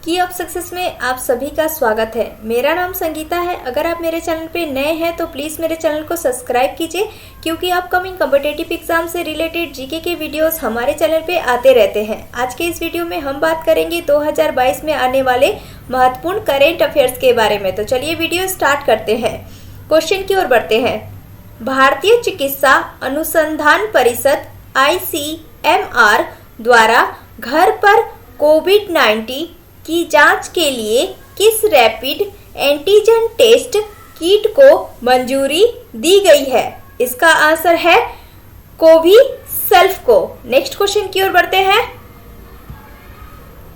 की of success में आप सभी का स्वागत है। मेरा नाम संगीता है। अगर आप मेरे चैनल पे नए हैं तो प्लीज़ मेरे चैनल को सब्सक्राइब कीजिए, क्योंकि अपकमिंग कॉम्पिटिटिव एग्जाम से रिलेटेड जीके के वीडियोस हमारे चैनल पे आते रहते हैं। आज के इस वीडियो में हम बात करेंगे 2022 में आने वाले महत्वपूर्ण करेंट अफेयर्स के बारे में। तो चलिए वीडियो स्टार्ट करते हैं। क्वेश्चन की ओर बढ़ते हैं। भारतीय चिकित्सा अनुसंधान परिषद ICMR द्वारा घर पर कोविड-19 की जांच के लिए किस रैपिड एंटीजन टेस्ट किट को मंजूरी दी गई है? इसका आंसर है कोविसेल्फ को। नेक्स्ट क्वेश्चन की ओर बढ़ते हैं।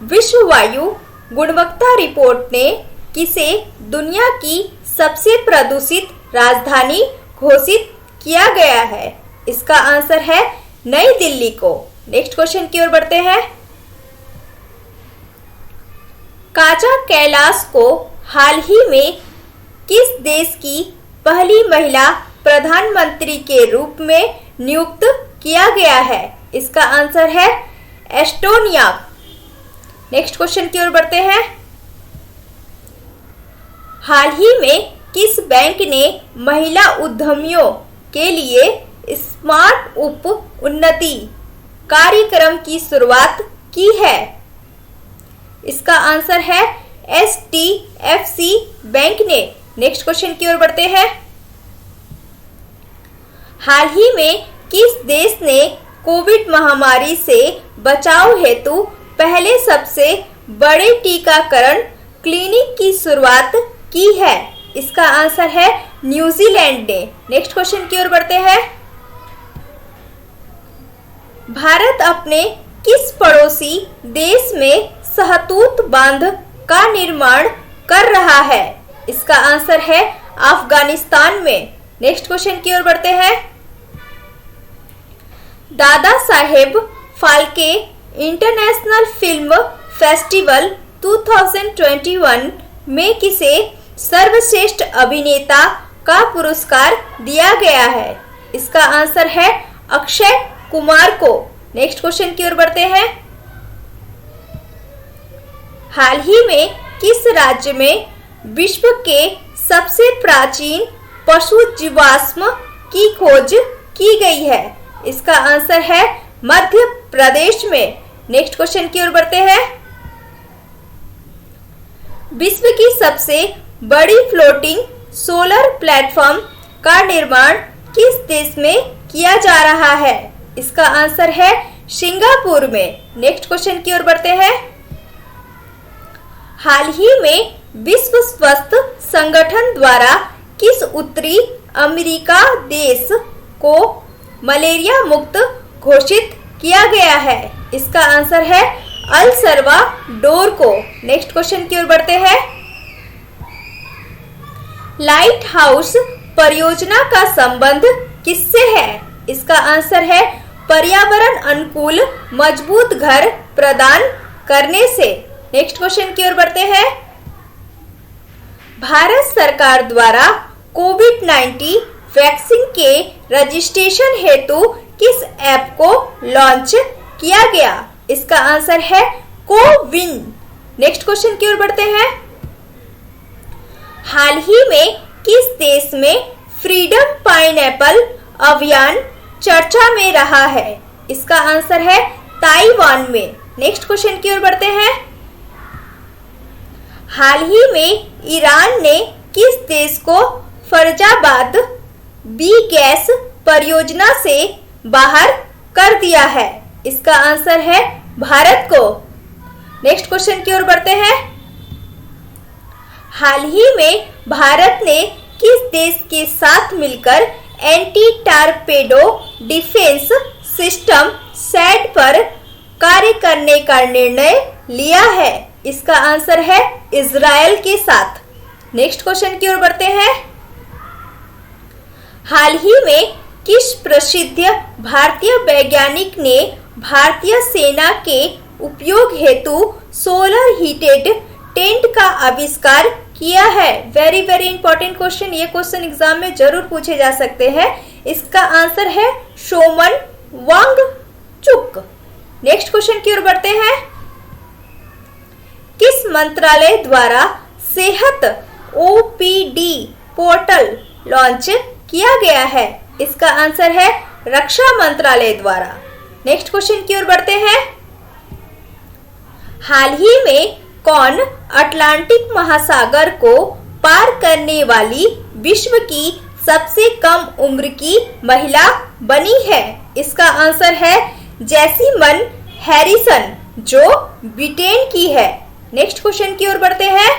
विश्व वायु गुणवत्ता रिपोर्ट ने किसे दुनिया की सबसे प्रदूषित राजधानी घोषित किया गया है? इसका आंसर है नई दिल्ली को। नेक्स्ट क्वेश्चन की ओर बढ़ते हैं। काजा कैलाश को हाल ही में किस देश की पहली महिला प्रधानमंत्री के रूप में नियुक्त किया गया है? इसका आंसर है एस्टोनिया। नेक्स्ट क्वेश्चन की ओर बढ़ते हैं। हाल ही में किस बैंक ने महिला उद्यमियों के लिए स्मार्ट उप उन्नति कार्यक्रम की शुरुआत की है? इसका आंसर है HDFC बैंक ने। नेक्स्ट क्वेश्चन की ओर बढ़ते हैं। हाल ही में किस देश ने कोविड महामारी से बचाव हेतु पहले सबसे बड़े टीकाकरण क्लिनिक की शुरुआत की है? इसका आंसर है न्यूजीलैंड ने। नेक्स्ट क्वेश्चन की ओर बढ़ते हैं। भारत अपने किस पड़ोसी देश में सहतूत बांध का निर्माण कर रहा है? इसका आंसर है अफगानिस्तान में। नेक्स्ट क्वेश्चन की ओर बढ़ते हैं। Dada Saheb Phalke international film festival 2021 में किसे सर्वश्रेष्ठ अभिनेता का पुरस्कार दिया गया है? इसका आंसर है अक्षय कुमार को। नेक्स्ट क्वेश्चन की ओर बढ़ते हैं। हाल ही में किस राज्य में विश्व के सबसे प्राचीन पशु जीवाश्म की खोज की गई है? इसका आंसर है मध्य प्रदेश में। नेक्स्ट क्वेश्चन की ओर बढ़ते हैं। विश्व की सबसे बड़ी फ्लोटिंग सोलर प्लेटफॉर्म का निर्माण किस देश में किया जा रहा है? इसका आंसर है सिंगापुर में। नेक्स्ट क्वेश्चन की ओर बढ़ते हैं। हाल ही में विश्व स्वास्थ्य संगठन द्वारा किस उत्तरी अमेरिका देश को मलेरिया मुक्त घोषित किया गया है? इसका आंसर है अल सल्वाडोर को। नेक्स्ट क्वेश्चन की ओर बढ़ते हैं। लाइट हाउस परियोजना का संबंध किससे है? इसका आंसर है पर्यावरण अनुकूल मजबूत घर प्रदान करने से। नेक्स्ट क्वेश्चन की ओर बढ़ते हैं। भारत सरकार द्वारा कोविड-19 वैक्सीन के रजिस्ट्रेशन हेतु किस ऐप को लॉन्च किया गया? इसका आंसर है कोविन। नेक्स्ट क्वेश्चन की ओर बढ़ते हैं। हाल ही में किस देश में फ्रीडम पाइनएप्पल अभियान चर्चा में रहा है? इसका आंसर है ताइवान में। नेक्स्ट क्वेश्चन की ओर बढ़ते हैं। हाल ही में ईरान ने किस देश को फैजाबाद बी गैस परियोजना से बाहर कर दिया है? इसका आंसर है भारत को। नेक्स्ट क्वेश्चन की ओर बढ़ते हैं। हाल ही में भारत ने किस देश के साथ मिलकर एंटी टारपेडो डिफेंस सिस्टम सेट पर कार्य करने का निर्णय लिया है? इसका आंसर है इजराइल के साथ। नेक्स्ट क्वेश्चन की ओर बढ़ते हैं। हाल ही में किस प्रसिद्ध भारतीय वैज्ञानिक ने भारतीय सेना के उपयोग हेतु सोलर हीटेड टेंट का आविष्कार किया है? Very very important question. ये क्वेश्चन एग्जाम में जरूर पूछे जा सकते हैं। इसका आंसर है शोमन वांगचुक। नेक्स्ट क्वेश्चन की ओर बढ़ते हैं। किस मंत्रालय द्वारा सेहत ओपीडी पोर्टल लॉन्च किया गया है? इसका आंसर है रक्षा मंत्रालय द्वारा। नेक्स्ट क्वेश्चन की ओर बढ़ते हैं। हाल ही में कौन अटलांटिक महासागर को पार करने वाली विश्व की सबसे कम उम्र की महिला बनी है? इसका आंसर है जैसिमन हैरिसन, जो ब्रिटेन की है। नेक्स्ट क्वेश्चन की ओर बढ़ते हैं।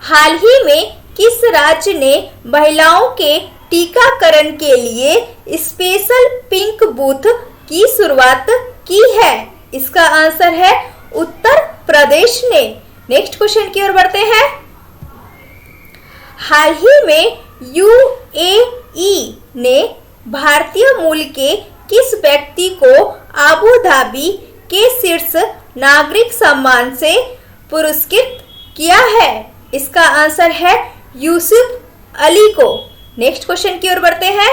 हाल ही में किस राज्य ने महिलाओं के टीकाकरण के लिए स्पेशल पिंक बूथ की शुरुआत की है? इसका आंसर है उत्तर प्रदेश ने। नेक्स्ट क्वेश्चन की ओर बढ़ते हैं। हाल ही में यूएई ने भारतीय मूल के किस व्यक्ति को आबू धाबी के शीर्ष नागरिक सम्मान से पुरस्कृत किया है? इसका आंसर है यूसुफ अली को। नेक्स्ट क्वेश्चन की ओर बढ़ते हैं।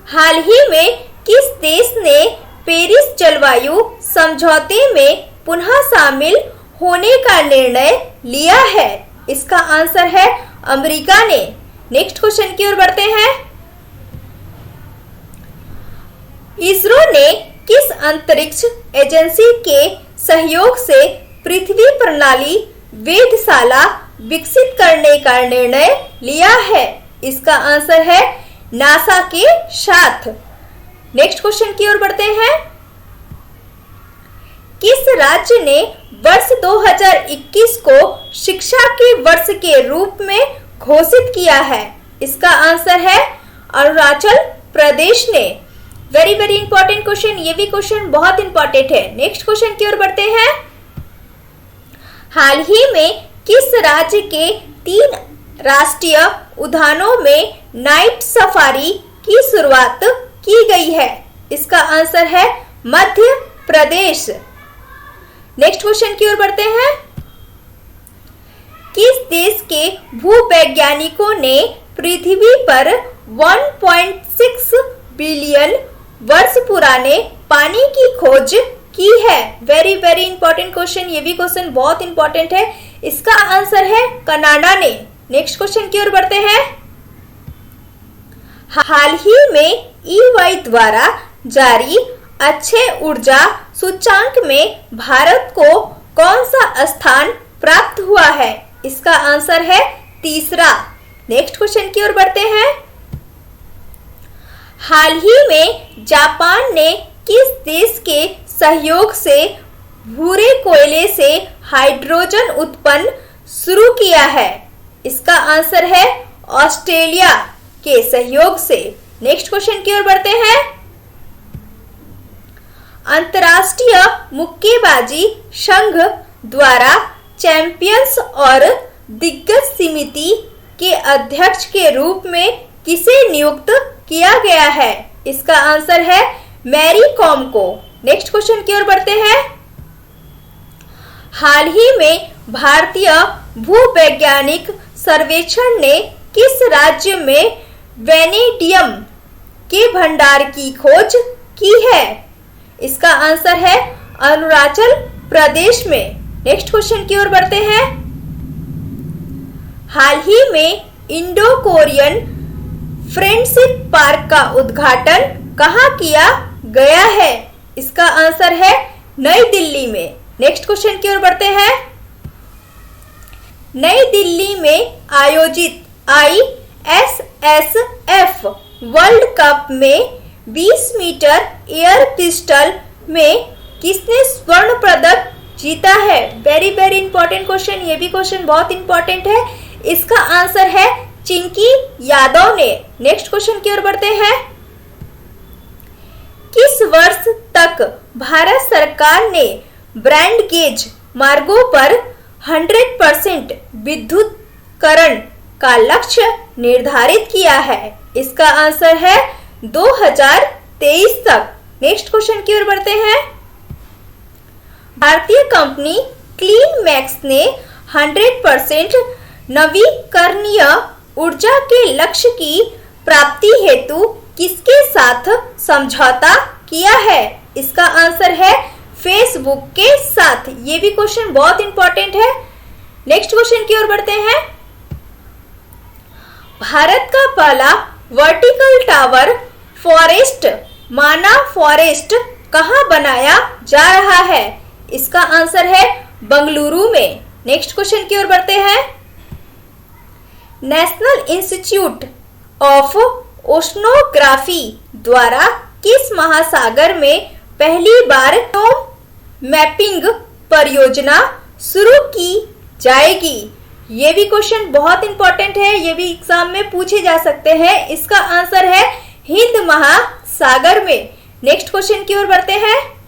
हाल ही में किस देश ने पेरिस जलवायु समझौते में पुनः शामिल होने का निर्णय लिया है? इसका आंसर है अमेरिका ने। नेक्स्ट क्वेश्चन की ओर बढ़ते हैं। इसरो ने किस अंतरिक्ष एजेंसी के सहयोग से पृथ्वी प्रणाली वेधशाला विकसित करने का निर्णय लिया है? इसका आंसर है नासा के साथ। नेक्स्ट क्वेश्चन की ओर बढ़ते हैं। किस राज्य ने वर्ष 2021 को शिक्षा के वर्ष के रूप में घोषित किया है? इसका आंसर है अरुणाचल प्रदेश ने। वेरी वेरी इंपॉर्टेंट क्वेश्चन, ये भी क्वेश्चन बहुत इंपॉर्टेंट है। नेक्स्ट क्वेश्चन की ओर बढ़ते हैं। हाल ही में किस राज्य के 3 राष्ट्रीय उद्यानों में नाइट सफारी की शुरुआत की गई है? इसका आंसर है मध्य प्रदेश। नेक्स्ट क्वेश्चन की ओर बढ़ते हैं। किस देश के भूवैज्ञानिकों ने पृथ्वी पर 1.6 बिलियन वर्ष पुराने पानी की खोज की है? वेरी वेरी इंपॉर्टेंट क्वेश्चन, ये भी क्वेश्चन बहुत इंपॉर्टेंट है। इसका आंसर है कनाडा ने। नेक्स्ट क्वेश्चन की ओर बढ़ते हैं। हाल ही में ईवाई द्वारा जारी अक्षय ऊर्जा सूचांक में भारत को कौन सा स्थान प्राप्त हुआ है? इसका आंसर है तीसरा। नेक्स्ट क्वेश्चन की ओर बढ़ते हैं। हाल ही में जापान ने किस देश के सहयोग से भूरे कोयले से हाइड्रोजन उत्पन्न शुरू किया है? इसका आंसर है ऑस्ट्रेलिया के सहयोग से। नेक्स्ट क्वेश्चन की ओर बढ़ते हैं। अंतर्राष्ट्रीय मुक्केबाजी संघ द्वारा चैंपियंस और दिग्गज समिति के अध्यक्ष के रूप में किसे नियुक्त किया गया है? इसका आंसर है मैरी कॉम को। नेक्स्ट क्वेश्चन की ओर बढ़ते हैं। हाल ही में भारतीय भूवैज्ञानिक सर्वेक्षण ने किस राज्य में वेनेडियम के भंडार की खोज की है? इसका आंसर है अरुणाचल प्रदेश में। नेक्स्ट क्वेश्चन की ओर बढ़ते हैं। हाल ही में इंडो कोरियन फ्रेंडशिप पार्क का उद्घाटन कहाँ किया गया है? इसका आंसर है नई दिल्ली में। नेक्स्ट क्वेश्चन की ओर बढ़ते हैं। नई दिल्ली में आयोजित ISSF वर्ल्ड कप में 20 मीटर एयर पिस्टल में किसने स्वर्ण पदक जीता है? वेरी वेरी इंपॉर्टेंट क्वेश्चन, ये भी क्वेश्चन बहुत इंपॉर्टेंट है। इसका आंसर है चिंकी यादव ने। नेक्स्ट क्वेश्चन की ओर बढ़ते हैं। किस वर्ष तक भारत सरकार ने ब्रॉड गेज मार्गों पर 100% विद्युतीकरण का लक्ष्य निर्धारित किया है? इसका आंसर है 2023 तक। नेक्स्ट क्वेश्चन की ओर बढ़ते हैं। भारतीय कंपनी क्लीन मैक्स ने 100% नवीकरणीय ऊर्जा के लक्ष्य की प्राप्ति हेतु किसके साथ समझौता किया है? इसका आंसर है फेसबुक के साथ। ये भी क्वेश्चन बहुत इंपॉर्टेंट है। नेक्स्ट क्वेश्चन की ओर बढ़ते हैं। भारत का पहला वर्टिकल टावर फॉरेस्ट माना फॉरेस्ट कहां बनाया जा रहा है? इसका आंसर है बंगलुरु में। नेक्स्ट क्वेश्चन की ओर बढ़ते हैं। नेशनल इंस्टीट्यूट ऑफ ओशनोग्राफी द्वारा किस महासागर में पहली बार मैपिंग परियोजना शुरू की जाएगी? ये भी क्वेश्चन बहुत इंपॉर्टेंट है, ये भी एग्जाम में पूछे जा सकते हैं। इसका आंसर है हिंद महासागर में। नेक्स्ट क्वेश्चन की ओर बढ़ते हैं।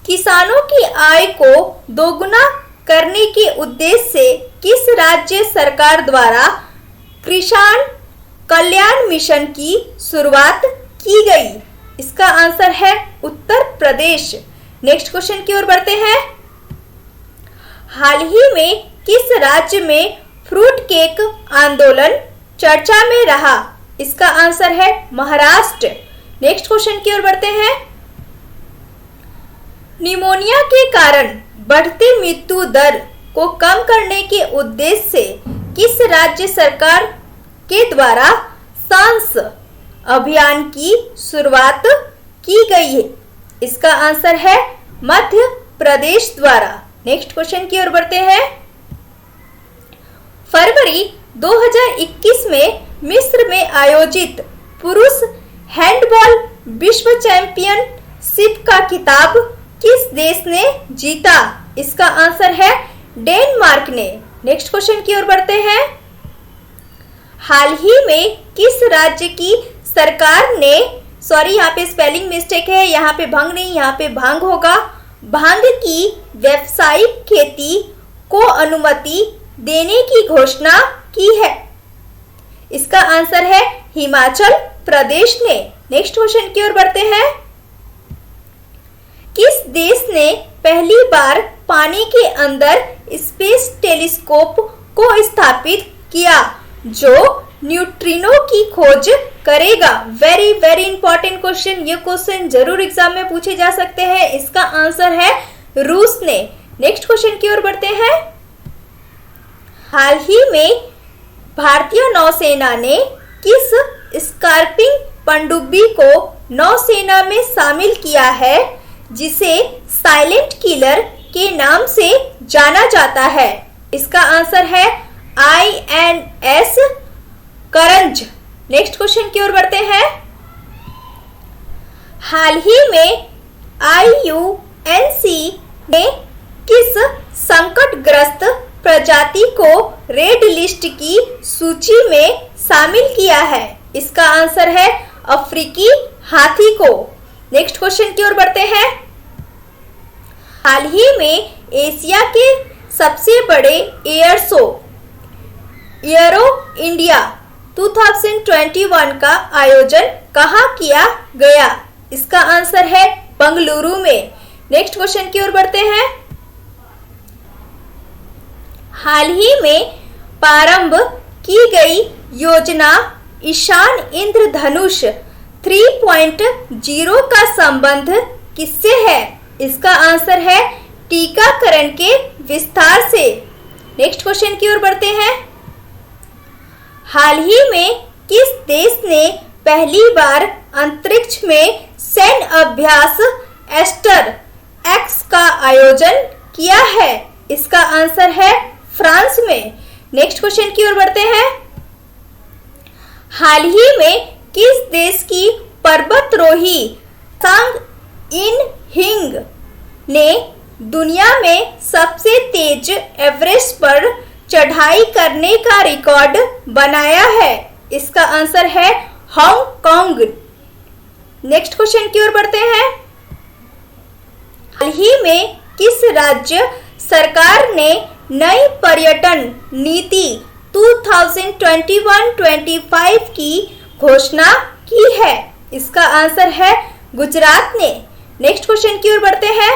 किसानों की आय को दोगुना करने के उद्देश्य से किस राज्य सरकार द्वारा किसान कल्याण मिशन की शुरुआत की गई? इसका आंसर है उत्तर प्रदेश। नेक्स्ट क्वेश्चन की ओर बढ़ते हैं। हाल ही में किस राज्य में फ्रूट केक आंदोलन चर्चा में रहा? इसका आंसर है महाराष्ट्र। नेक्स्ट क्वेश्चन की ओर बढ़ते हैं। निमोनिया के कारण बढ़ती मृत्यु दर को कम करने के उद्देश्य से किस राज्य सरकार के द्वारा सांस अभियान की शुरुआत की गई है? इसका आंसर है मध्य प्रदेश द्वारा। नेक्स्ट क्वेश्चन की ओर बढ़ते हैं। फरवरी 2021 में मिस्र में आयोजित पुरुष हैंडबॉल विश्व चैंपियनशिप का खिताब किस देश ने जीता? इसका आंसर है डेनमार्क ने। नेक्स्ट क्वेश्चन की ओर बढ़ते हैं। हाल ही में किस राज्य की सरकार ने, सॉरी यहाँ पे स्पेलिंग मिस्टेक है, यहाँ पे भंग नहीं, यहाँ पे भांग होगा, भांग की व्यावसायिक खेती को अनुमति देने की घोषणा की है? इसका आंसर है हिमाचल प्रदेश ने। नेक्स्ट क्वेश्चन की ओर बढ़ते हैं। किस देश ने पहली बार पानी के अंदर स्पेस टेलीस्कोप को स्थापित किया जो न्यूट्रिनो की खोज करेगा? Very very important question. ये क्वेश्चन जरूर एग्जाम में पूछे जा सकते हैं। इसका आंसर है रूस ने। नेक्स्ट क्वेश्चन की ओर बढ़ते हैं। हाल ही में भारतीय नौसेना ने किस स्कार्पिंग पनडुब्बी को नौसेना में शामिल किया है जिसे साइलेंट किलर के नाम से जाना जाता है? इसका आंसर है INS करंज। नेक्स्ट क्वेश्चन की ओर बढ़ते हैं। हाल ही में IUCN ने किस संकटग्रस्त प्रजाति को रेड लिस्ट की सूची में शामिल किया है? इसका आंसर है अफ्रीकी हाथी को। नेक्स्ट क्वेश्चन की ओर बढ़ते हैं। हाल ही में एशिया के सबसे बड़े एयर शो एरो इंडिया 2021 का आयोजन कहाँ किया गया? इसका आंसर है बंगलुरु में। नेक्स्ट क्वेश्चन की ओर बढ़ते हैं। हाल ही में प्रारंभ की गई योजना ईशान इंद्रधनुष 3.0 का संबंध किससे है? इसका आंसर है टीकाकरण के विस्तार से। नेक्स्ट क्वेश्चन की ओर बढ़ते हैं। हाल ही में किस देश ने पहली बार अंतरिक्ष में सैन्य अभ्यास एस्टर एक्स का आयोजन किया है? इसका आंसर है फ्रांस में। नेक्स्ट क्वेश्चन की ओर बढ़ते हैं। हाल ही में किस देश की पर्वतरोही सांग इन हिंग ने दुनिया में सबसे तेज एवरेस्ट पर चढ़ाई करने का रिकॉर्ड बनाया है? इसका आंसर है हांगकांग। नेक्स्ट क्वेश्चन की ओर बढ़ते हैं। हाल ही में किस राज्य सरकार ने नई पर्यटन नीति 2021-25 की घोषणा की है? इसका आंसर है गुजरात ने। नेक्स्ट क्वेश्चन की ओर बढ़ते हैं।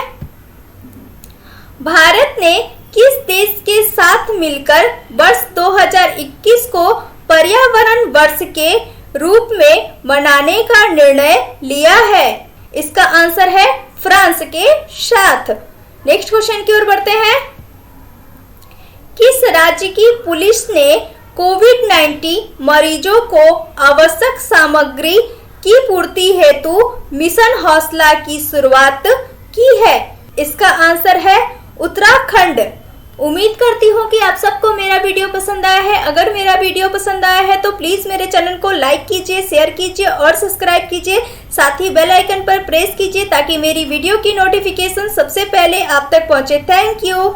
भारत ने किस देश के साथ मिलकर वर्ष 2021 को पर्यावरण वर्ष के रूप में मनाने का निर्णय लिया है? इसका आंसर है फ्रांस के साथ। नेक्स्ट क्वेश्चन की ओर बढ़ते हैं। किस राज्य की पुलिस ने कोविड-19 मरीजों को आवश्यक सामग्री की पूर्ति हेतु मिशन हौसला की शुरुआत की है? इसका आंसर है उत्तराखंड। उम्मीद करती हूँ कि आप सबको मेरा वीडियो पसंद आया है। अगर मेरा वीडियो पसंद आया है तो प्लीज मेरे चैनल को लाइक कीजिए, शेयर कीजिए और सब्सक्राइब कीजिए। साथ ही बेल आइकन पर प्रेस कीजिए ताकि मेरी वीडियो की नोटिफिकेशन सबसे पहले आप तक पहुंचे। Thank you.